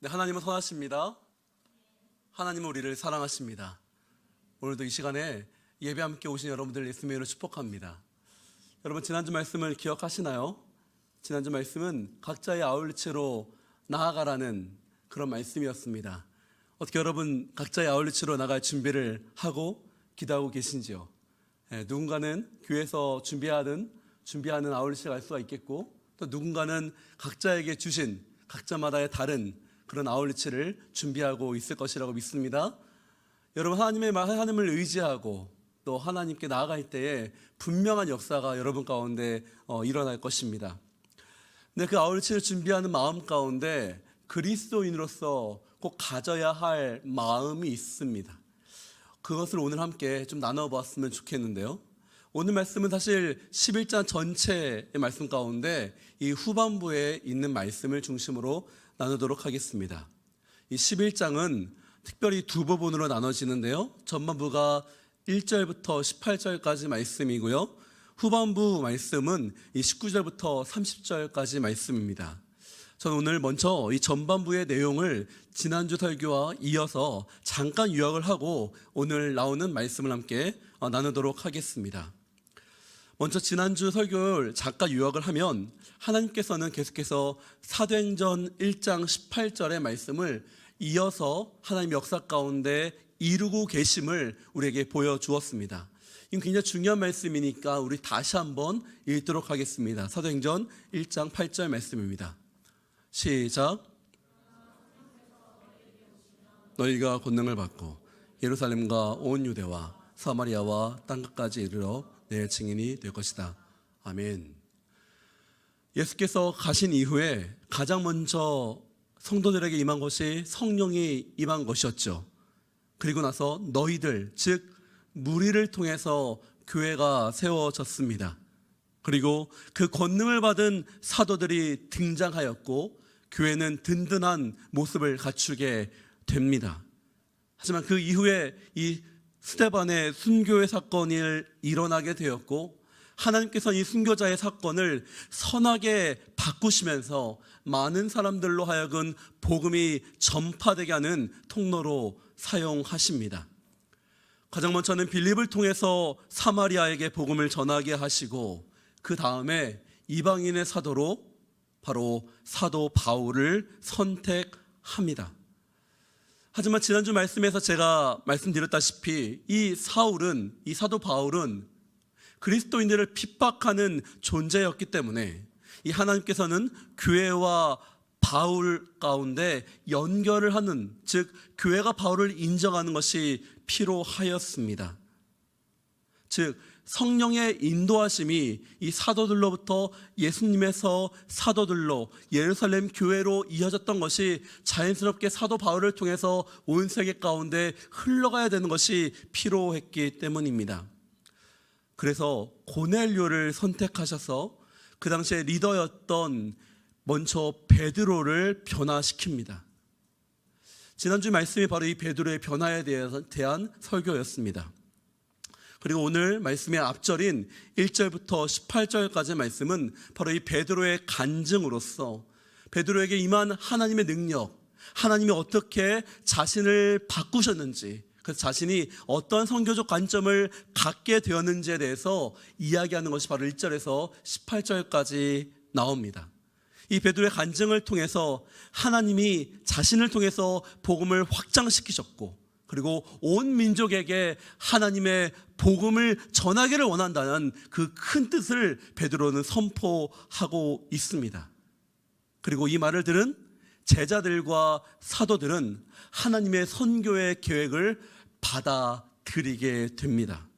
네, 하나님은 선하십니다. 하나님은 우리를 사랑하십니다. 오늘도 이 시간에 예배 함께 오신 여러분들 예수님의 이름으로 축복합니다. 여러분, 지난주 말씀을 기억하시나요? 지난주 말씀은 각자의 아울리치로 나아가라는 그런 말씀이었습니다. 어떻게 여러분 각자의 아울리치로 나갈 준비를 하고 기도하고 계신지요? 누군가는 교회에서 준비하는 아울리치가 갈 수가 있겠고, 또 누군가는 각자에게 주신 각자마다의 다른 그런 아울리치를 준비하고 있을 것이라고 믿습니다. 여러분, 하나님을 의지하고 또 하나님께 나아갈 때에 분명한 역사가 여러분 가운데 일어날 것입니다. 근데 그 아울리치를 준비하는 마음 가운데 그리스도인으로서 꼭 가져야 할 마음이 있습니다. 그것을 오늘 함께 좀 나눠보았으면 좋겠는데요. 오늘 말씀은 사실 11장 전체의 말씀 가운데 이 후반부에 있는 말씀을 중심으로 나누도록 하겠습니다. 이 11장은 특별히 두 부분으로 나눠지는데요. 전반부가 1절부터 18절까지 말씀이고요. 후반부 말씀은 이 19절부터 30절까지 말씀입니다. 저는 오늘 먼저 이 전반부의 내용을 지난주 설교와 이어서 잠깐 요약을 하고 오늘 나오는 말씀을 함께 나누도록 하겠습니다. 먼저 지난주 설교를 잠깐 요약을 하면 하나님께서는 계속해서 사도행전 1장 18절의 말씀을 이어서 하나님 역사 가운데 이루고 계심을 우리에게 보여주었습니다. 이건 굉장히 중요한 말씀이니까 우리 다시 한번 읽도록 하겠습니다. 사도행전 1장 8절 말씀입니다. 시작. 너희가 권능을 받고 예루살렘과 온 유대와 사마리아와 땅끝까지 이르러 내 증인이 될 것이다. 아멘. 예수께서 가신 이후에 가장 먼저 성도들에게 임한 것이 성령이 임한 것이었죠. 그리고 나서 너희들, 즉 무리를 통해서 교회가 세워졌습니다. 그리고 그 권능을 받은 사도들이 등장하였고 교회는 든든한 모습을 갖추게 됩니다. 하지만 그 이후에 이 스데반의 순교의 사건이 일어나게 되었고 하나님께서 이 순교자의 사건을 선하게 바꾸시면서 많은 사람들로 하여금 복음이 전파되게 하는 통로로 사용하십니다. 가장 먼저는 빌립을 통해서 사마리아에게 복음을 전하게 하시고 그 다음에 이방인의 사도로 바로 사도 바울을 선택합니다. 하지만 지난주 말씀에서 제가 말씀드렸다시피 이 사도 바울은 그리스도인들을 핍박하는 존재였기 때문에 이 하나님께서는 교회와 바울 가운데 연결을 하는, 즉 교회가 바울을 인정하는 것이 필요하였습니다. 즉 성령의 인도하심이 이 사도들로부터 예수님에서 사도들로 예루살렘 교회로 이어졌던 것이 자연스럽게 사도 바울을 통해서 온 세계 가운데 흘러가야 되는 것이 필요했기 때문입니다. 그래서 고넬료를 선택하셔서 그 당시에 리더였던 먼저 베드로를 변화시킵니다. 지난주 말씀이 바로 이 베드로의 변화에 대한 설교였습니다. 그리고 오늘 말씀의 앞절인 1절부터 18절까지의 말씀은 바로 이 베드로의 간증으로서 베드로에게 임한 하나님의 능력, 하나님이 어떻게 자신을 바꾸셨는지, 그래서 자신이 어떤 선교적 관점을 갖게 되었는지에 대해서 이야기하는 것이 바로 1절에서 18절까지 나옵니다. 이 베드로의 간증을 통해서 하나님이 자신을 통해서 복음을 확장시키셨고 그리고 온 민족에게 하나님의 복음을 전하기를 원한다는 그 큰 뜻을 베드로는 선포하고 있습니다. 그리고 이 말을 들은 제자들과 사도들은 하나님의 선교의 계획을 받아들이게 됩니다.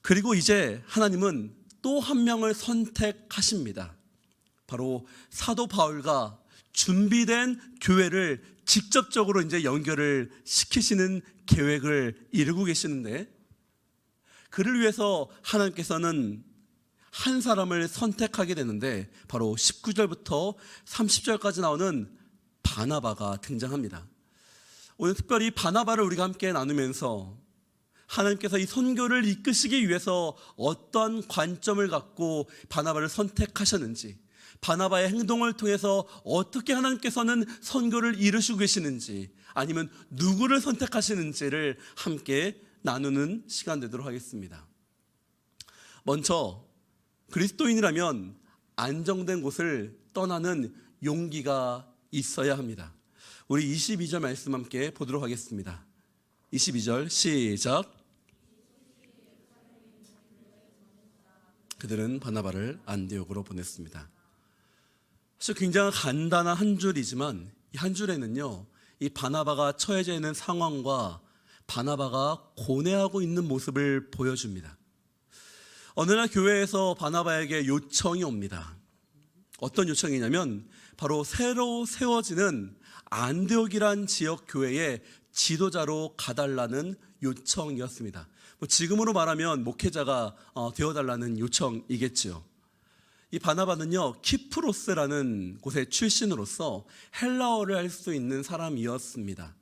그리고 이제 하나님은 또 한 명을 선택하십니다. 바로 사도 바울과 준비된 교회를 직접적으로 이제 연결을 시키시는 계획을 이루고 계시는데, 그를 위해서 하나님께서는 한 사람을 선택하게 되는데 바로 19절부터 30절까지 나오는 바나바가 등장합니다. 오늘 특별히 바나바를 우리가 함께 나누면서 하나님께서 이 선교를 이끄시기 위해서 어떤 관점을 갖고 바나바를 선택하셨는지, 바나바의 행동을 통해서 어떻게 하나님께서는 선교를 이루시고 계시는지, 아니면 누구를 선택하시는지를 함께 나누는 시간 되도록 하겠습니다. 먼저 그리스도인이라면 안정된 곳을 떠나는 용기가 있어야 합니다. 우리 22절 말씀 함께 보도록 하겠습니다. 22절 시작. 그들은 바나바를 안디옥으로 보냈습니다. 사실 굉장히 간단한 한 줄이지만 이 한 줄에는요, 이 바나바가 처해져 있는 상황과 바나바가 고뇌하고 있는 모습을 보여줍니다. 어느 날 교회에서 바나바에게 요청이 옵니다. 어떤 요청이냐면 바로 새로 세워지는 안디옥이란 지역 교회의 지도자로 가달라는 요청이었습니다. 지금으로 말하면 목회자가 되어달라는 요청이겠죠. 이 바나바는요, 키프로스라는 곳의 출신으로서 헬라어를 할 수 있는 사람이었습니다.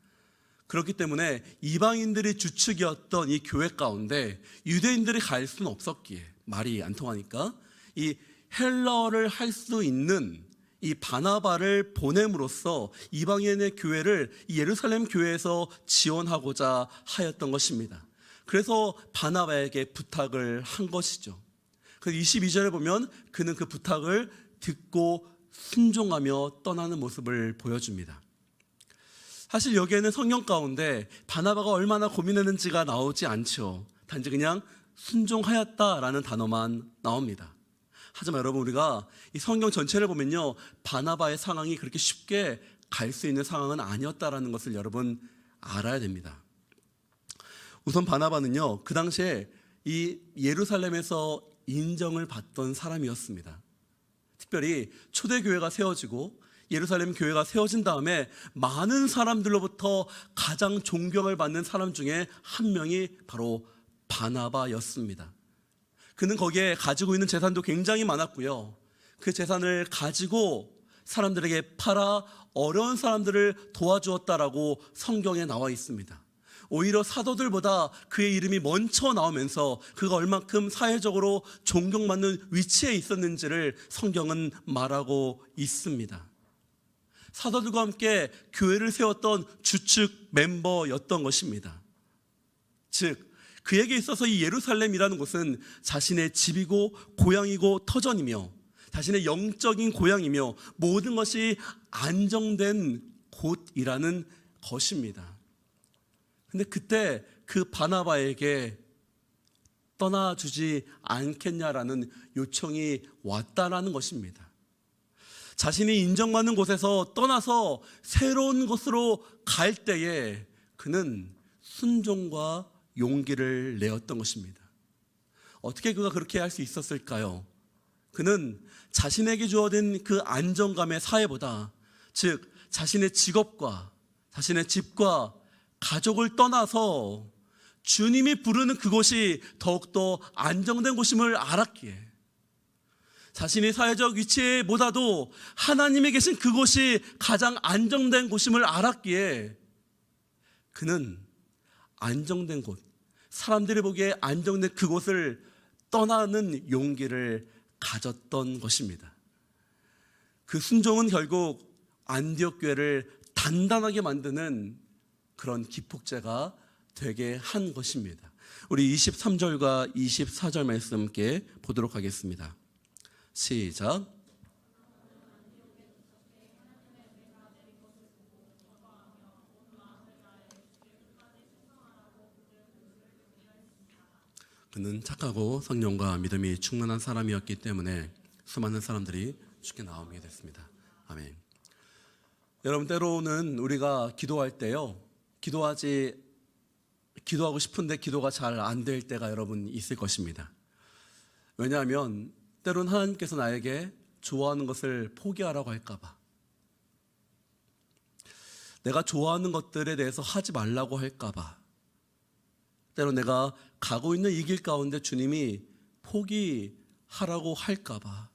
그렇기 때문에 이방인들이 주축이었던 이 교회 가운데 유대인들이 갈 수는 없었기에, 말이 안 통하니까 이 헬라어를 할 수 있는 이 바나바를 보냄으로써 이방인의 교회를 예루살렘 교회에서 지원하고자 하였던 것입니다. 그래서 바나바에게 부탁을 한 것이죠. 그래서 22절에 보면 그는 그 부탁을 듣고 순종하며 떠나는 모습을 보여줍니다. 사실 여기에는 성경 가운데 바나바가 얼마나 고민했는지가 나오지 않죠. 단지 그냥 순종하였다라는 단어만 나옵니다. 하지만 여러분, 우리가 이 성경 전체를 보면요, 바나바의 상황이 그렇게 쉽게 갈 수 있는 상황은 아니었다라는 것을 여러분 알아야 됩니다. 우선 바나바는요, 그 당시에 이 예루살렘에서 인정을 받던 사람이었습니다. 특별히 초대교회가 세워지고 예루살렘 교회가 세워진 다음에 많은 사람들로부터 가장 존경을 받는 사람 중에 한 명이 바로 바나바였습니다. 그는 거기에 가지고 있는 재산도 굉장히 많았고요, 그 재산을 가지고 사람들에게 팔아 어려운 사람들을 도와주었다라고 성경에 나와 있습니다. 오히려 사도들보다 그의 이름이 먼저 나오면서 그가 얼만큼 사회적으로 존경받는 위치에 있었는지를 성경은 말하고 있습니다. 사도들과 함께 교회를 세웠던 주축 멤버였던 것입니다. 즉, 그에게 있어서 이 예루살렘이라는 곳은 자신의 집이고 고향이고 터전이며 자신의 영적인 고향이며 모든 것이 안정된 곳이라는 것입니다. 근데 그때 그 바나바에게 떠나주지 않겠냐라는 요청이 왔다라는 것입니다. 자신이 인정받는 곳에서 떠나서 새로운 곳으로 갈 때에 그는 순종과 용기를 내었던 것입니다. 어떻게 그가 그렇게 할 수 있었을까요? 그는 자신에게 주어진 그 안정감의 사회보다, 즉 자신의 직업과 자신의 집과 가족을 떠나서 주님이 부르는 그곳이 더욱더 안정된 곳임을 알았기에, 자신의 사회적 위치보다도 하나님이 계신 그곳이 가장 안정된 곳임을 알았기에 그는 안정된 곳, 사람들이 보기에 안정된 그곳을 떠나는 용기를 가졌던 것입니다. 그 순종은 결국 안디옥 교회를 단단하게 만드는 그런 기폭제가 되게 한 것입니다. 우리 23절과 24절 말씀 함께 보도록 하겠습니다. 시작. 그는 착하고 성령과 믿음이 충만한 사람이었기 때문에 수많은 사람들이 주께 나오게 됐습니다. 아멘. 여러분, 때로는 우리가 기도할 때요, 기도하고 싶은데 기도가 잘 안 될 때가 여러분 있을 것입니다. 왜냐하면 때로는 하나님께서 나에게 좋아하는 것을 포기하라고 할까봐, 내가 좋아하는 것들에 대해서 하지 말라고 할까봐, 때로 내가 가고 있는 이 길 가운데 주님이 포기하라고 할까봐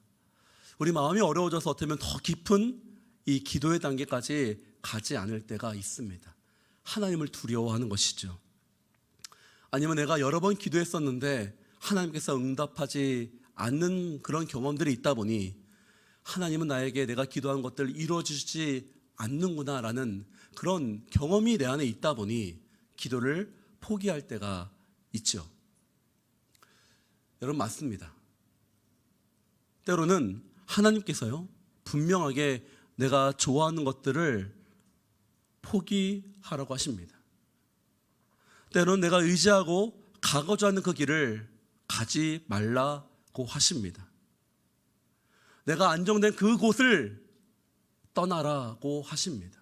우리 마음이 어려워져서 어쩌면 더 깊은 이 기도의 단계까지 가지 않을 때가 있습니다. 하나님을 두려워하는 것이죠. 아니면 내가 여러 번 기도했었는데 하나님께서 응답하지 않는 그런 경험들이 있다 보니 하나님은 나에게 내가 기도한 것들을 이루어주지 않는구나라는 그런 경험이 내 안에 있다 보니 기도를 포기할 때가 있죠. 여러분, 맞습니다. 때로는 하나님께서요, 분명하게 내가 좋아하는 것들을 포기하라고 하십니다. 때로는 내가 의지하고 가고자 하는 그 길을 가지 말라고 하십니다. 내가 안정된 그곳을 떠나라고 하십니다.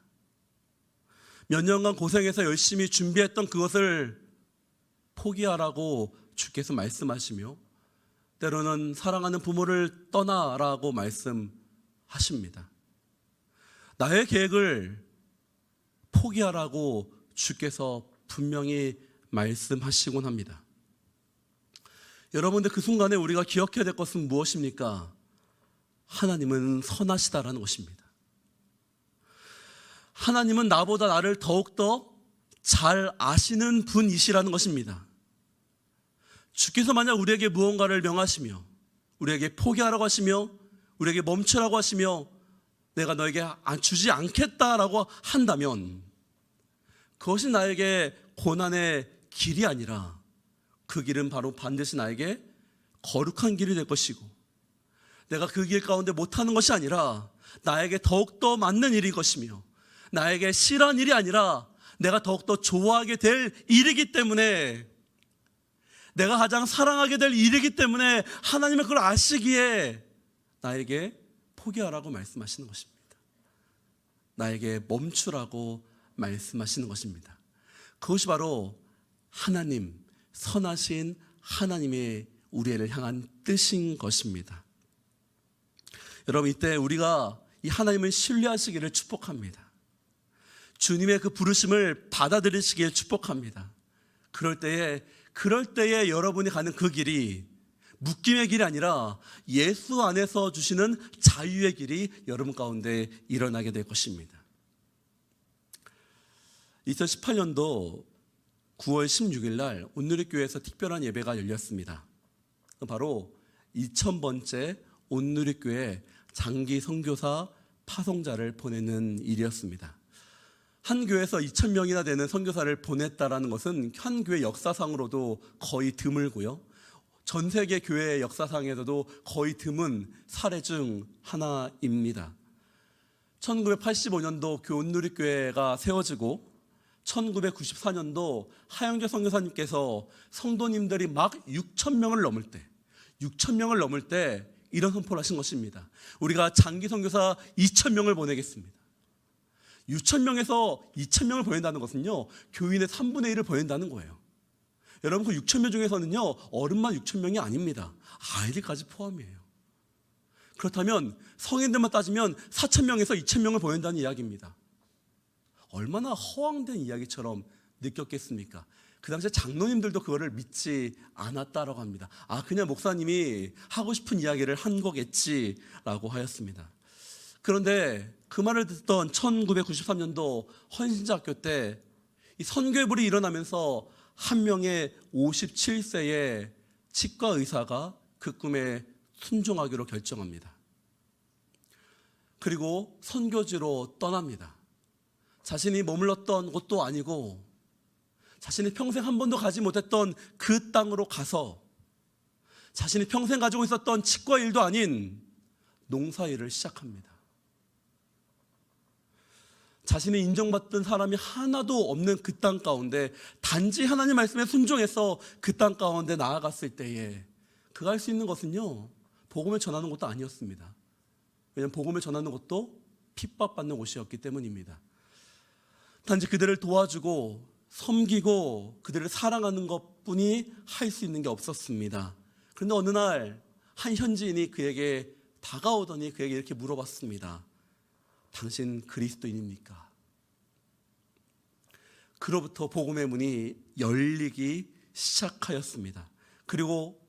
몇 년간 고생해서 열심히 준비했던 그것을 포기하라고 주께서 말씀하시며, 때로는 사랑하는 부모를 떠나라고 말씀하십니다. 나의 계획을 포기하라고 주께서 분명히 말씀하시곤 합니다. 여러분들, 그 순간에 우리가 기억해야 될 것은 무엇입니까? 하나님은 선하시다라는 것입니다. 하나님은 나보다 나를 더욱더 잘 아시는 분이시라는 것입니다. 주께서 만약 우리에게 무언가를 명하시며, 우리에게 포기하라고 하시며, 우리에게 멈추라고 하시며, 내가 너에게 주지 않겠다라고 한다면 그것이 나에게 고난의 길이 아니라 그 길은 바로 반드시 나에게 거룩한 길이 될 것이고, 내가 그 길 가운데 못하는 것이 아니라 나에게 더욱더 맞는 일일 것이며, 나에게 싫어하는 일이 아니라 내가 더욱더 좋아하게 될 일이기 때문에, 내가 가장 사랑하게 될 일이기 때문에 하나님은 그걸 아시기에 나에게 포기하라고 말씀하시는 것입니다. 나에게 멈추라고 말씀하시는 것입니다. 그것이 바로 하나님, 선하신 하나님의 우리를 향한 뜻인 것입니다. 여러분, 이때 우리가 이 하나님을 신뢰하시기를 축복합니다. 주님의 그 부르심을 받아들이시기를 축복합니다. 그럴 때에 여러분이 가는 그 길이 묶임의 길이 아니라 예수 안에서 주시는 자유의 길이 여러분 가운데 일어나게 될 것입니다. 2018년도 9월 16일 날 온누리교회에서 특별한 예배가 열렸습니다. 바로 2000번째 온누리교회 장기 선교사 파송자를 보내는 일이었습니다. 한 교회에서 2000명이나 되는 선교사를 보냈다라는 것은 한 교회 역사상으로도 거의 드물고요, 전 세계 교회 역사상에서도 거의 드문 사례 중 하나입니다. 1985년도 온누리교회가 세워지고 1994년도 하영재 선교사님께서 성도님들이 막 6,000명을 넘을 때 이런 선포를 하신 것입니다. 우리가 장기 선교사 2,000명을 보내겠습니다. 6,000명에서 2,000명을 보낸다는 것은요, 교인의 3분의 1을 보낸다는 거예요. 여러분, 그 6,000명 중에서는요, 어른만 6,000명이 아닙니다. 아이들까지 포함이에요. 그렇다면 성인들만 따지면 4,000명에서 2,000명을 보낸다는 이야기입니다. 얼마나 허황된 이야기처럼 느꼈겠습니까? 그 당시에 장로님들도 그거를 믿지 않았다라고 합니다. 그냥 목사님이 하고 싶은 이야기를 한 거겠지라고 하였습니다. 그런데 그 말을 듣던 1993년도 헌신자학교 때 이 선교회불이 일어나면서 한 명의 57세의 치과 의사가 그 꿈에 순종하기로 결정합니다. 그리고 선교지로 떠납니다. 자신이 머물렀던 곳도 아니고 자신이 평생 한 번도 가지 못했던 그 땅으로 가서 자신이 평생 가지고 있었던 치과 일도 아닌 농사일을 시작합니다. 자신이 인정받던 사람이 하나도 없는 그 땅 가운데 단지 하나님 말씀에 순종해서 그 땅 가운데 나아갔을 때에 그가 할 수 있는 것은요, 복음을 전하는 것도 아니었습니다. 왜냐하면 복음을 전하는 것도 핍박받는 곳이었기 때문입니다. 단지 그들을 도와주고 섬기고 그들을 사랑하는 것뿐이 할 수 있는 게 없었습니다. 그런데 어느 날 한 현지인이 그에게 다가오더니 그에게 이렇게 물어봤습니다. 당신 그리스도인입니까? 그로부터 복음의 문이 열리기 시작하였습니다. 그리고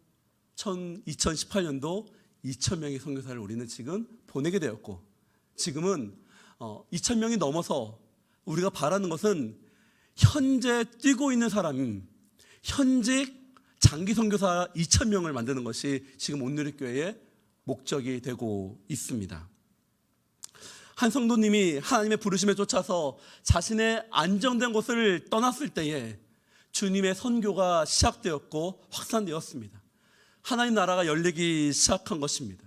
2018년도 2,000명의 선교사를 우리는 지금 보내게 되었고, 지금은 2,000명이 넘어서 우리가 바라는 것은 현재 뛰고 있는 사람, 현직 장기 선교사 2,000명을 만드는 것이 지금 온누리교회의 목적이 되고 있습니다. 한 성도님이 하나님의 부르심에 쫓아서 자신의 안정된 곳을 떠났을 때에 주님의 선교가 시작되었고 확산되었습니다. 하나님 나라가 열리기 시작한 것입니다.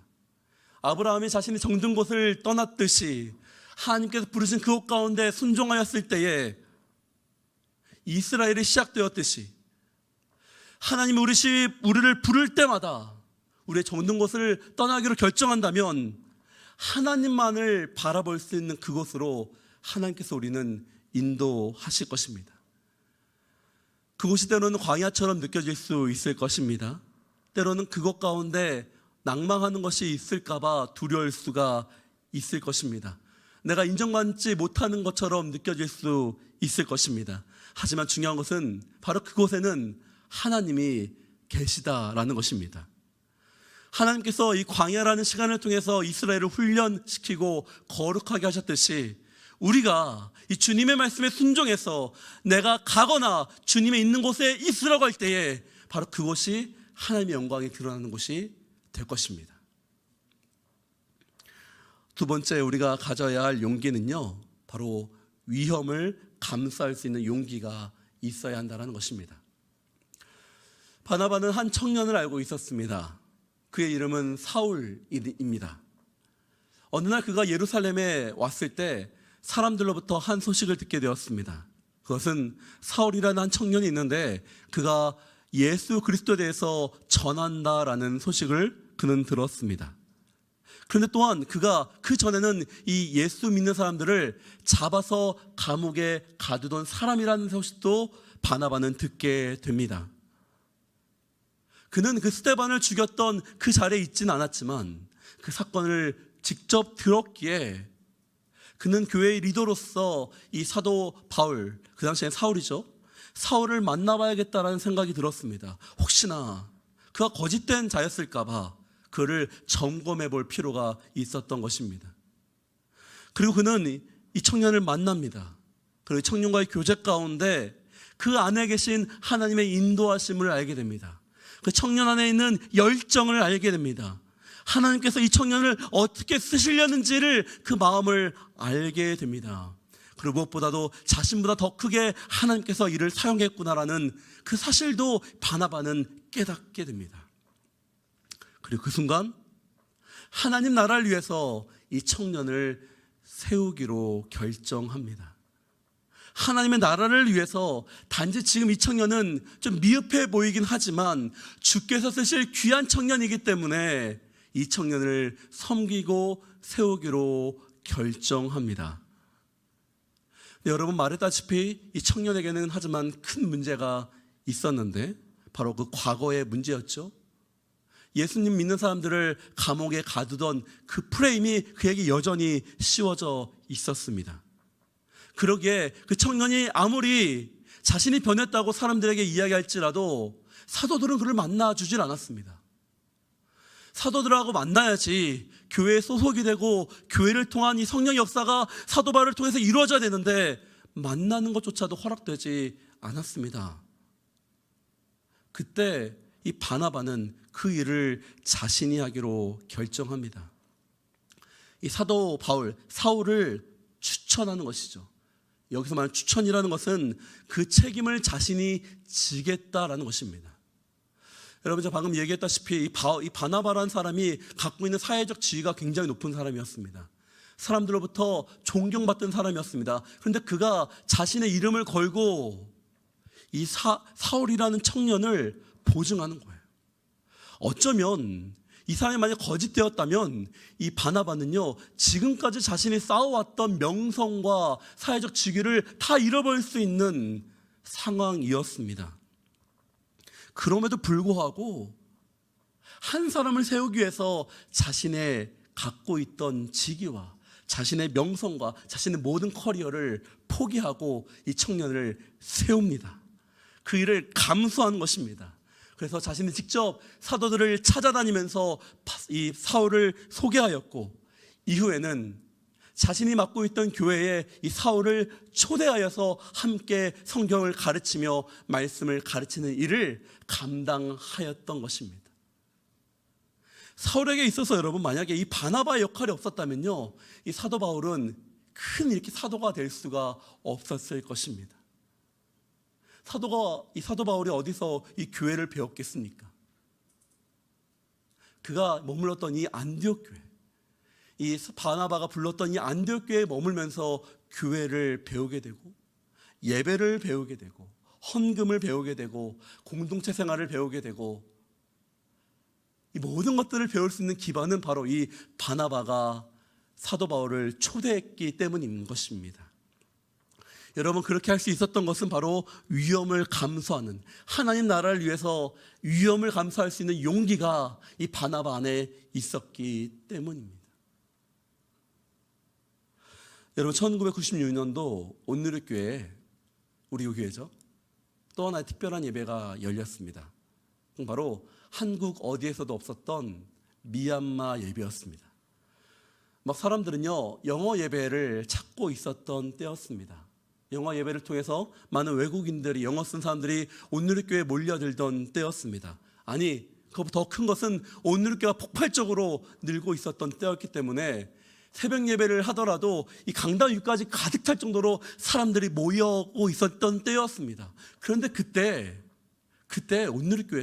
아브라함이 자신이 정든 곳을 떠났듯이 하나님께서 부르신 그곳 가운데 순종하였을 때에 이스라엘이 시작되었듯이 하나님이 우리를 부를 때마다 우리의 정든 곳을 떠나기로 결정한다면 하나님만을 바라볼 수 있는 그곳으로 하나님께서 우리는 인도하실 것입니다. 그곳이 때로는 광야처럼 느껴질 수 있을 것입니다. 때로는 그곳 가운데 낭망하는 것이 있을까봐 두려울 수가 있을 것입니다. 내가 인정받지 못하는 것처럼 느껴질 수 있을 것입니다. 하지만 중요한 것은 바로 그곳에는 하나님이 계시다라는 것입니다. 하나님께서 이 광야라는 시간을 통해서 이스라엘을 훈련시키고 거룩하게 하셨듯이 우리가 이 주님의 말씀에 순종해서 내가 가거나 주님의 있는 곳에 있으라고 할 때에 바로 그곳이 하나님의 영광이 드러나는 곳이 될 것입니다. 두 번째 우리가 가져야 할 용기는요, 바로 위험을 감수할 수 있는 용기가 있어야 한다는 것입니다. 바나바는 한 청년을 알고 있었습니다. 그의 이름은 사울입니다. 어느 날 그가 예루살렘에 왔을 때 사람들로부터 한 소식을 듣게 되었습니다. 그것은 사울이라는 한 청년이 있는데 그가 예수 그리스도에 대해서 전한다라는 소식을 그는 들었습니다. 그런데 또한 그가 그 전에는 이 예수 믿는 사람들을 잡아서 감옥에 가두던 사람이라는 소식도 바나바는 듣게 됩니다. 그는 그 스데반을 죽였던 그 자리에 있지는 않았지만 그 사건을 직접 들었기에 그는 교회의 리더로서 이 사도 바울, 그 당시엔 사울이죠, 사울을 만나봐야겠다라는 생각이 들었습니다. 혹시나 그가 거짓된 자였을까 봐 그를 점검해 볼 필요가 있었던 것입니다. 그리고 그는 이 청년을 만납니다. 그리고 청년과의 교제 가운데 그 안에 계신 하나님의 인도하심을 알게 됩니다. 그 청년 안에 있는 열정을 알게 됩니다. 하나님께서 이 청년을 어떻게 쓰시려는지를 그 마음을 알게 됩니다. 그리고 무엇보다도 자신보다 더 크게 하나님께서 이를 사용했구나라는 그 사실도 바나바는 깨닫게 됩니다. 그리고 그 순간 하나님 나라를 위해서 이 청년을 세우기로 결정합니다. 하나님의 나라를 위해서 단지 지금 이 청년은 좀 미흡해 보이긴 하지만 주께서 쓰실 귀한 청년이기 때문에 이 청년을 섬기고 세우기로 결정합니다. 네, 여러분 말했다시피 이 청년에게는 하지만 큰 문제가 있었는데 바로 그 과거의 문제였죠. 예수님 믿는 사람들을 감옥에 가두던 그 프레임이 그에게 여전히 씌워져 있었습니다. 그러기에 그 청년이 아무리 자신이 변했다고 사람들에게 이야기할지라도 사도들은 그를 만나주질 않았습니다. 사도들하고 만나야지 교회에 소속이 되고 교회를 통한 이 성령 역사가 사도 바울을 통해서 이루어져야 되는데 만나는 것조차도 허락되지 않았습니다. 그때 이 바나바는 그 일을 자신이 하기로 결정합니다. 이 사도 바울, 사울을 추천하는 것이죠. 여기서 말하는 추천이라는 것은 그 책임을 자신이 지겠다라는 것입니다. 여러분, 제가 방금 얘기했다시피 이 바나바라는 사람이 갖고 있는 사회적 지위가 굉장히 높은 사람이었습니다. 사람들로부터 존경받던 사람이었습니다. 그런데 그가 자신의 이름을 걸고 이 사울이라는 청년을 보증하는 거예요. 어쩌면 이 사람이 만약 거짓되었다면 이 바나바는요, 지금까지 자신이 쌓아왔던 명성과 사회적 직위를 다 잃어버릴 수 있는 상황이었습니다. 그럼에도 불구하고 한 사람을 세우기 위해서 자신의 갖고 있던 직위와 자신의 명성과 자신의 모든 커리어를 포기하고 이 청년을 세웁니다. 그 일을 감수하는 것입니다. 그래서 자신이 직접 사도들을 찾아다니면서 이 사울을 소개하였고, 이후에는 자신이 맡고 있던 교회에 이 사울을 초대하여서 함께 성경을 가르치며 말씀을 가르치는 일을 감당하였던 것입니다. 사울에게 있어서 여러분, 만약에 이 바나바의 역할이 없었다면요, 이 사도 바울은 큰 이렇게 사도가 될 수가 없었을 것입니다. 이 사도 바울이 어디서 이 교회를 배웠겠습니까? 그가 머물렀던 이 안디옥 교회, 이 바나바가 불렀던 이 안디옥 교회에 머물면서 교회를 배우게 되고, 예배를 배우게 되고, 헌금을 배우게 되고, 공동체 생활을 배우게 되고, 이 모든 것들을 배울 수 있는 기반은 바로 이 바나바가 사도 바울을 초대했기 때문인 것입니다. 여러분, 그렇게 할 수 있었던 것은 바로 위험을 감수하는, 하나님 나라를 위해서 위험을 감수할 수 있는 용기가 이 바나바 안에 있었기 때문입니다. 여러분, 1996년도 온누리교회에, 우리 교회죠, 또 하나의 특별한 예배가 열렸습니다. 바로 한국 어디에서도 없었던 미얀마 예배였습니다. 막 사람들은요, 영어 예배를 찾고 있었던 때였습니다. 영어 예배를 통해서 많은 외국인들이, 영어 쓴 사람들이 온누리교회에 몰려들던 때였습니다. 아니, 그것보다 더 큰 것은 온누리교회가 폭발적으로 늘고 있었던 때였기 때문에 새벽 예배를 하더라도 이 강당 위까지 가득 찰 정도로 사람들이 모여오고 있었던 때였습니다. 그런데 그때 온누리교회가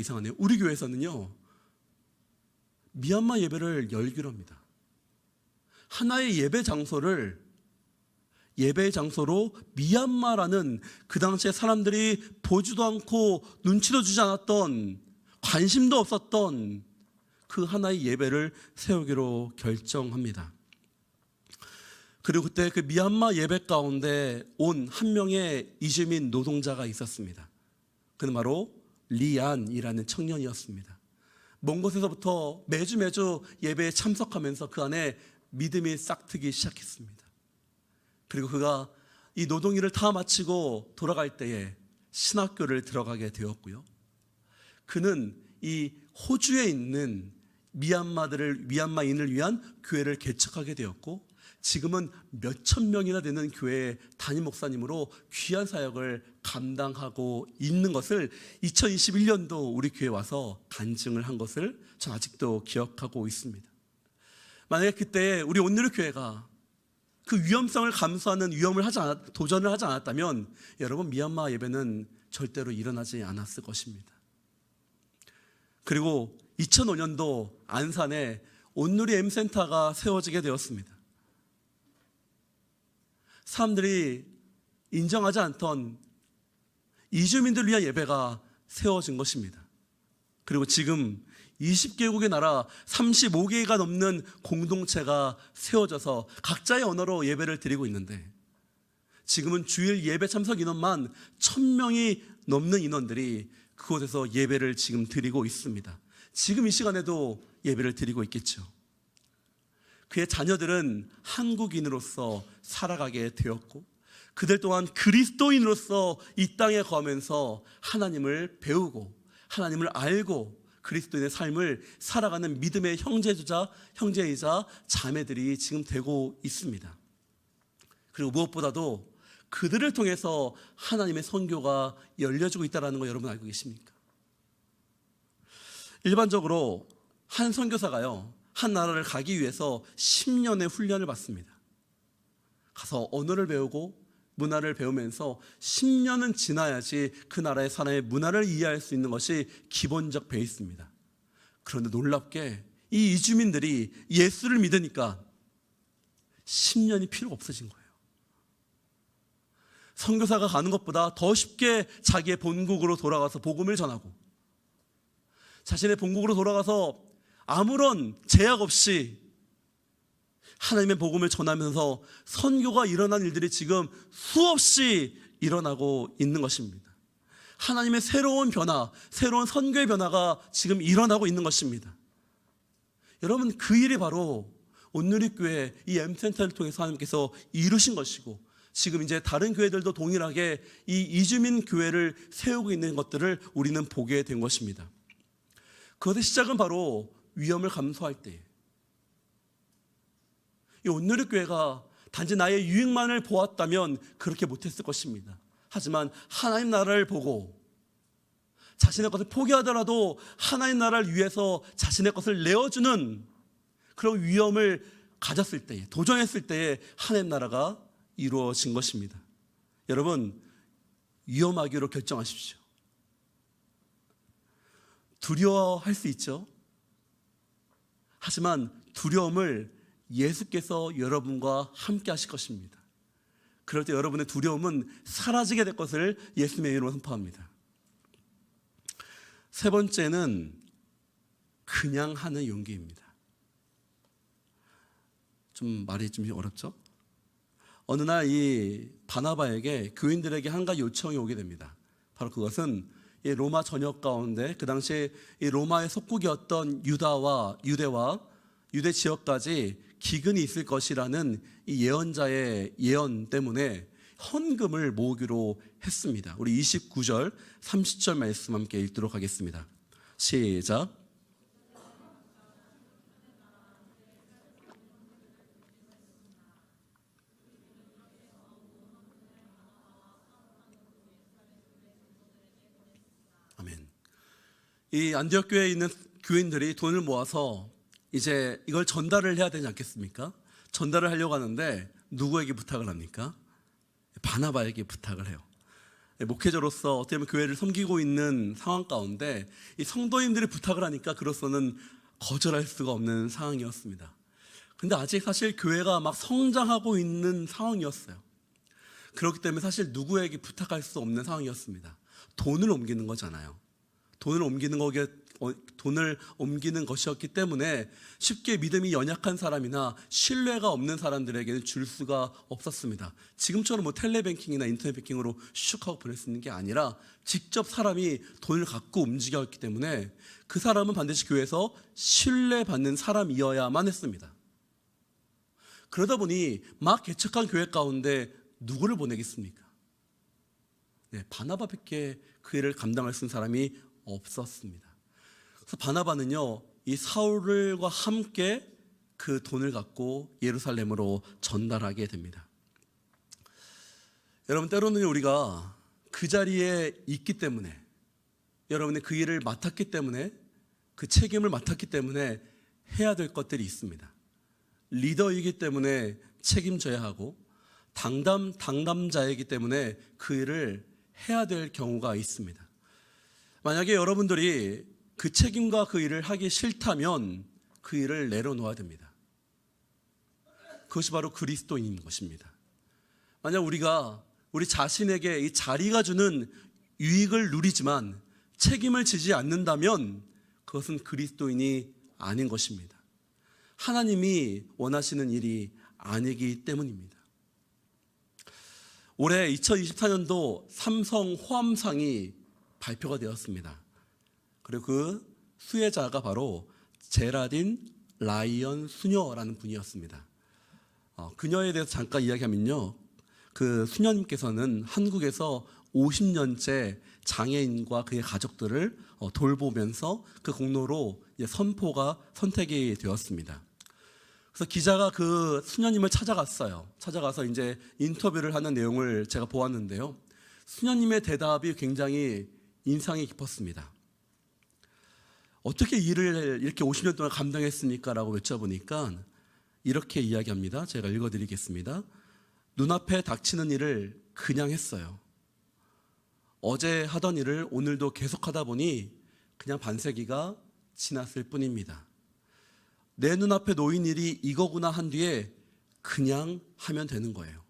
이상하네요. 우리 교회에서는요, 미얀마 예배를 열기로 합니다. 하나의 예배 장소로 미얀마라는, 그 당시에 사람들이 보지도 않고 눈치도 주지 않았던, 관심도 없었던 그 하나의 예배를 세우기로 결정합니다. 그리고 그때 그 미얀마 예배 가운데 온 한 명의 이주민 노동자가 있었습니다. 그는 바로 리안이라는 청년이었습니다. 먼 곳에서부터 매주 예배에 참석하면서 그 안에 믿음이 싹트기 시작했습니다. 그리고 그가 이 노동일을 다 마치고 돌아갈 때에 신학교를 들어가게 되었고요. 그는 이 호주에 있는 미얀마인을 위한 교회를 개척하게 되었고, 지금은 몇천 명이나 되는 교회의 담임 목사님으로 귀한 사역을 감당하고 있는 것을 2021년도 우리 교회에 와서 간증을 한 것을 전 아직도 기억하고 있습니다. 만약에 그때 우리 온누리교회가 그 위험성을 감수하는 도전을 하지 않았다면 여러분, 미얀마 예배는 절대로 일어나지 않았을 것입니다. 그리고 2005년도 안산에 온누리 M센터가 세워지게 되었습니다. 사람들이 인정하지 않던 이주민들을 위한 예배가 세워진 것입니다. 그리고 지금 20개국의 나라 35개가 넘는 공동체가 세워져서 각자의 언어로 예배를 드리고 있는데, 지금은 주일 예배 참석 인원만 1000명이 넘는 인원들이 그곳에서 예배를 지금 드리고 있습니다. 지금 이 시간에도 예배를 드리고 있겠죠. 그의 자녀들은 한국인으로서 살아가게 되었고, 그들 또한 그리스도인으로서 이 땅에 거하면서 하나님을 배우고 하나님을 알고 그리스도인의 삶을 살아가는 믿음의 형제이자 자매들이 지금 되고 있습니다. 그리고 무엇보다도 그들을 통해서 하나님의 선교가 열려지고 있다는 거 여러분 알고 계십니까? 일반적으로 한 선교사가요, 한 나라를 가기 위해서 10년의 훈련을 받습니다. 가서 언어를 배우고 문화를 배우면서 10년은 지나야지 그 나라의 사람의 문화를 이해할 수 있는 것이 기본적 베이스입니다. 그런데 놀랍게 이 이주민들이 예수를 믿으니까 10년이 필요 없어진 거예요. 선교사가 가는 것보다 더 쉽게 자기의 본국으로 돌아가서 복음을 전하고, 자신의 본국으로 돌아가서 아무런 제약 없이 하나님의 복음을 전하면서 선교가 일어난 일들이 지금 수없이 일어나고 있는 것입니다. 하나님의 새로운 변화, 새로운 선교의 변화가 지금 일어나고 있는 것입니다. 여러분, 그 일이 바로 온누리교회 이 M센터를 통해서 하나님께서 이루신 것이고, 지금 이제 다른 교회들도 동일하게 이 이주민 교회를 세우고 있는 것들을 우리는 보게 된 것입니다. 그것의 시작은 바로 위험을 감수할 때, 이 온누리교회가 단지 나의 유익만을 보았다면 그렇게 못했을 것입니다. 하지만 하나님 나라를 보고 자신의 것을 포기하더라도 하나님 나라를 위해서 자신의 것을 내어주는 그런 위험을 가졌을 때에, 도전했을 때에 하나님 나라가 이루어진 것입니다. 여러분, 위험하기로 결정하십시오. 두려워할 수 있죠. 하지만 두려움을 예수께서 여러분과 함께 하실 것입니다. 그럴 때 여러분의 두려움은 사라지게 될 것을 예수님의 이름으로 선포합니다. 세 번째는 그냥 하는 용기입니다. 좀 말이 좀 어렵죠? 어느 날 이 바나바에게 교인들에게 한 가지 요청이 오게 됩니다. 바로 그것은 이 로마 전역 가운데 그 당시에 이 로마의 속국이었던 유대와 유대 지역까지 기근이 있을 것이라는 이 예언자의 예언 때문에 헌금을 모으기로 했습니다. 우리 29절, 30절 말씀 함께 읽도록 하겠습니다. 시작. 아멘. 이 안디옥 교회에 있는 교인들이 돈을 모아서 이제 이걸 전달을 해야 되지 않겠습니까? 전달을 하려고 하는데 누구에게 부탁을 합니까? 바나바에게 부탁을 해요. 목회자로서 어떻게 보면 교회를 섬기고 있는 상황 가운데 이 성도님들이 부탁을 하니까 그로서는 거절할 수가 없는 상황이었습니다. 근데 아직 사실 교회가 막 성장하고 있는 상황이었어요. 그렇기 때문에 사실 누구에게 부탁할 수 없는 상황이었습니다. 돈을 옮기는 거잖아요. 돈을 옮기는 것이었기 때문에 쉽게 믿음이 연약한 사람이나 신뢰가 없는 사람들에게는 줄 수가 없었습니다. 지금처럼 뭐 텔레뱅킹이나 인터넷 뱅킹으로 슉 하고 보낼 수 있는 게 아니라 직접 사람이 돈을 갖고 움직였기 때문에 그 사람은 반드시 교회에서 신뢰받는 사람이어야만 했습니다. 그러다 보니 막 개척한 교회 가운데 누구를 보내겠습니까? 네, 바나바밖에 그 일을 감당할 수 있는 사람이 없었습니다. 그래서 바나바는요, 이 사울과 함께 그 돈을 갖고 예루살렘으로 전달하게 됩니다. 여러분, 때로는 우리가 그 자리에 있기 때문에, 여러분이 그 일을 맡았기 때문에, 그 책임을 맡았기 때문에 해야 될 것들이 있습니다. 리더이기 때문에 책임져야 하고, 당담자이기 때문에 그 일을 해야 될 경우가 있습니다. 만약에 여러분들이 그 책임과 그 일을 하기 싫다면 그 일을 내려놓아야 됩니다. 그것이 바로 그리스도인인 것입니다. 만약 우리가 우리 자신에게 이 자리가 주는 유익을 누리지만 책임을 지지 않는다면 그것은 그리스도인이 아닌 것입니다. 하나님이 원하시는 일이 아니기 때문입니다. 올해 2024년도 삼성 호암상이 발표가 되었습니다. 그리고 그 수혜자가 바로 제라딘 라이언 수녀라는 분이었습니다. 그녀에 대해서 잠깐 이야기하면요, 그 수녀님께서는 한국에서 50년째 장애인과 그의 가족들을 돌보면서 그 공로로 선택이 되었습니다. 그래서 기자가 그 수녀님을 찾아갔어요. 찾아가서 이제 인터뷰를 하는 내용을 제가 보았는데요, 수녀님의 대답이 굉장히 인상이 깊었습니다. 어떻게 일을 이렇게 50년 동안 감당했습니까? 라고 여쭤보니까 이렇게 이야기합니다. 제가 읽어드리겠습니다. 눈앞에 닥치는 일을 그냥 했어요. 어제 하던 일을 오늘도 계속하다 보니 그냥 반세기가 지났을 뿐입니다. 내 눈앞에 놓인 일이 이거구나 한 뒤에 그냥 하면 되는 거예요.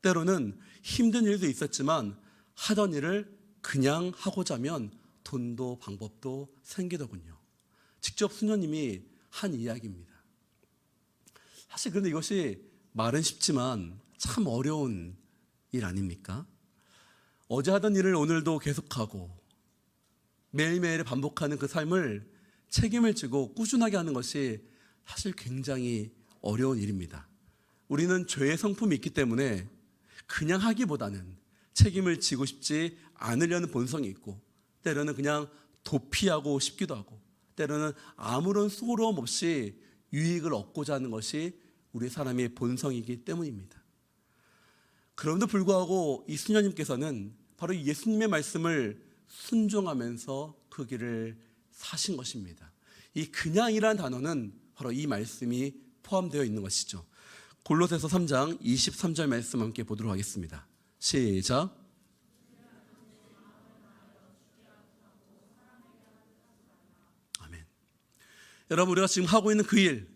때로는 힘든 일도 있었지만 하던 일을 그냥 하고자 하면 돈도 방법도 생기더군요. 직접 수녀님이 한 이야기입니다. 사실 그런데 이것이 말은 쉽지만 참 어려운 일 아닙니까? 어제 하던 일을 오늘도 계속하고 매일매일 반복하는 그 삶을 책임을 지고 꾸준하게 하는 것이 사실 굉장히 어려운 일입니다. 우리는 죄의 성품이 있기 때문에 그냥 하기보다는 책임을 지고 싶지 않으려는 본성이 있고, 때로는 그냥 도피하고 싶기도 하고, 때로는 아무런 수고로움 없이 유익을 얻고자 하는 것이 우리 사람의 본성이기 때문입니다. 그럼에도 불구하고 이 수녀님께서는 바로 예수님의 말씀을 순종하면서 그 길을 사신 것입니다. 이 그냥이란 단어는 바로 이 말씀이 포함되어 있는 것이죠. 골로새서 3장 23절 말씀 함께 보도록 하겠습니다. 시작. 아멘. 여러분, 우리가 지금 하고 있는 그 일,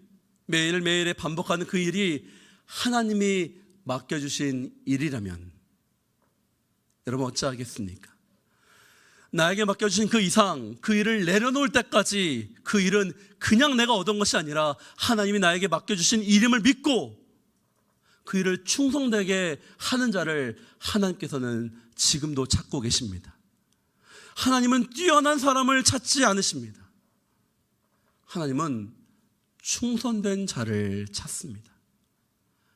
매일매일에 반복하는 그 일이 하나님이 맡겨주신 일이라면 여러분 어찌하겠습니까? 나에게 맡겨주신 그 이상, 그 일을 내려놓을 때까지 그 일은 그냥 내가 얻은 것이 아니라 하나님이 나에게 맡겨주신 이름을 믿고 그 일을 충성되게 하는 자를 하나님께서는 지금도 찾고 계십니다. 하나님은 뛰어난 사람을 찾지 않으십니다. 하나님은 충성된 자를 찾습니다.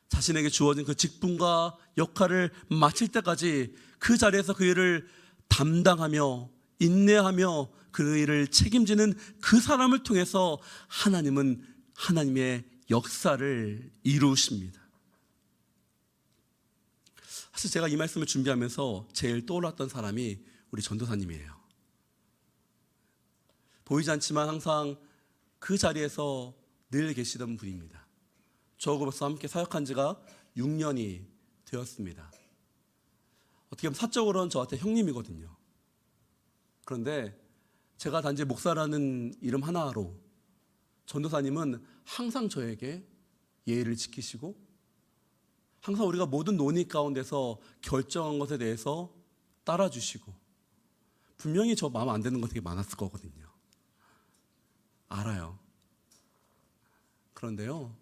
자신에게 주어진 그 직분과 역할을 마칠 때까지 그 자리에서 그 일을 담당하며 인내하며 그 일을 책임지는 그 사람을 통해서 하나님은 하나님의 역사를 이루십니다. 사실 제가 이 말씀을 준비하면서 제일 떠올랐던 사람이 우리 전도사님이에요. 보이지 않지만 항상 그 자리에서 늘 계시던 분입니다. 저하고 벌써 함께 사역한 지가 6년이 되었습니다. 어떻게 보면 사적으로는 저한테 형님이거든요. 그런데 제가 단지 목사라는 이름 하나로 전도사님은 항상 저에게 예의를 지키시고 항상 우리가 모든 논의 가운데서 결정한 것에 대해서 따라주시고 분명히 저 마음 안 드는 거 되게 많았을 거거든요. 알아요. 그런데요,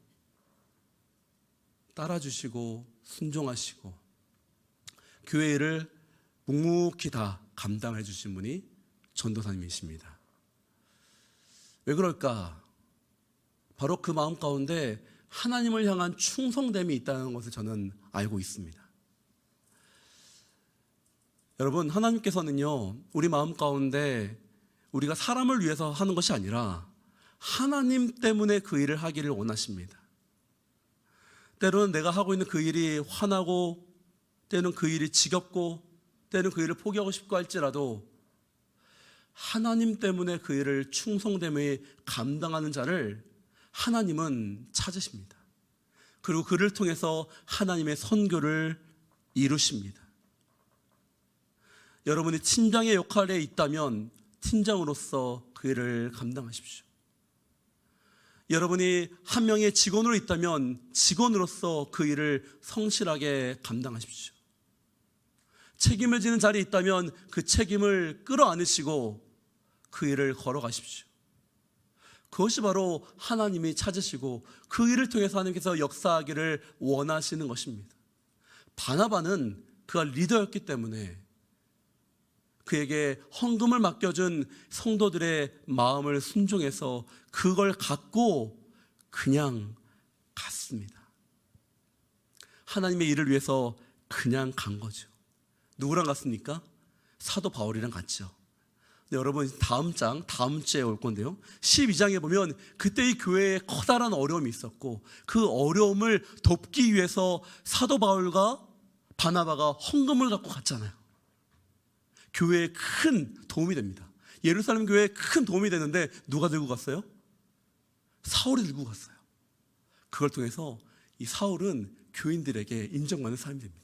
따라주시고 순종하시고 교회 일을 묵묵히 다 감당해 주신 분이 전도사님이십니다. 왜 그럴까? 바로 그 마음 가운데 하나님을 향한 충성됨이 있다는 것을 저는 알고 있습니다. 여러분, 하나님께서는요, 우리 마음 가운데 우리가 사람을 위해서 하는 것이 아니라 하나님 때문에 그 일을 하기를 원하십니다. 때로는 내가 하고 있는 그 일이 화나고, 때는 그 일이 지겹고, 때는 그 일을 포기하고 싶고 할지라도 하나님 때문에 그 일을 충성됨에 감당하는 자를 하나님은 찾으십니다. 그리고 그를 통해서 하나님의 선교를 이루십니다. 여러분이 팀장의 역할에 있다면 팀장으로서 그 일을 감당하십시오. 여러분이 한 명의 직원으로 있다면 직원으로서 그 일을 성실하게 감당하십시오. 책임을 지는 자리에 있다면 그 책임을 끌어안으시고 그 일을 걸어가십시오. 그것이 바로 하나님이 찾으시고 그 일을 통해서 하나님께서 역사하기를 원하시는 것입니다. 바나바는 그가 리더였기 때문에 그에게 헌금을 맡겨준 성도들의 마음을 순종해서 그걸 갖고 그냥 갔습니다. 하나님의 일을 위해서 그냥 간 거죠. 누구랑 갔습니까? 사도 바울이랑 갔죠. 여러분, 다음 주에 올 건데요, 12장에 보면 그때 이 교회에 커다란 어려움이 있었고 그 어려움을 돕기 위해서 사도 바울과 바나바가 헌금을 갖고 갔잖아요. 교회에 큰 도움이 됩니다. 예루살렘 교회에 큰 도움이 되는데 누가 들고 갔어요? 사울이 들고 갔어요. 그걸 통해서 이 사울은 교인들에게 인정받는 사람이 됩니다.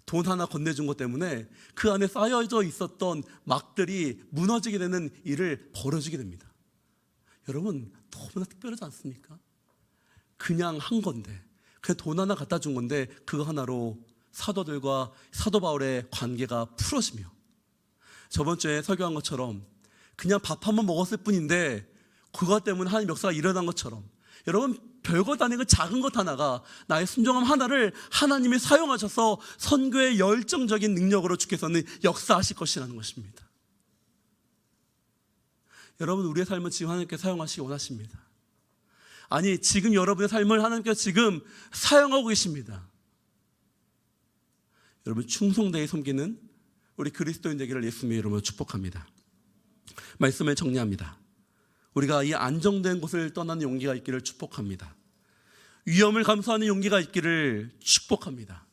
돈 하나 건네준 것 때문에 그 안에 쌓여져 있었던 막들이 무너지게 되는 일을 벌어지게 됩니다. 여러분, 너무나 특별하지 않습니까? 그냥 한 건데, 그냥 돈 하나 갖다 준 건데 그거 하나로 사도들과 사도 바울의 관계가 풀어지며, 저번 주에 설교한 것처럼 그냥 밥 한 번 먹었을 뿐인데 그것 때문에 하나님 역사가 일어난 것처럼, 여러분, 별것 아닌 그 작은 것 하나가, 나의 순종함 하나를 하나님이 사용하셔서 선교의 열정적인 능력으로 주께서는 역사하실 것이라는 것입니다. 여러분, 우리의 삶은 지금 하나님께 사용하시기 원하십니다. 아니, 지금 여러분의 삶을 하나님께서 지금 사용하고 계십니다. 여러분, 충성되게 섬기는 우리 그리스도인 되기를 예수님의 이름으로 축복합니다. 말씀을 정리합니다. 우리가 이 안정된 곳을 떠나는 용기가 있기를 축복합니다. 위험을 감수하는 용기가 있기를 축복합니다.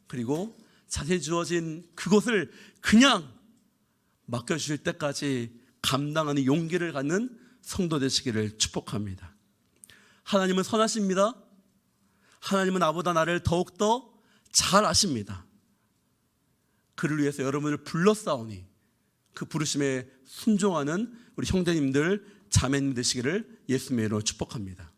그리고 자세히 주어진 그곳을 그냥 맡겨주실 때까지 감당하는 용기를 갖는 성도 되시기를 축복합니다. 하나님은 선하십니다. 하나님은 나보다 나를 더욱더 잘 아십니다. 그를 위해서 여러분을 불렀사오니 그 부르심에 순종하는 우리 형제님들, 자매님 되시기를 예수님의 이름으로 축복합니다.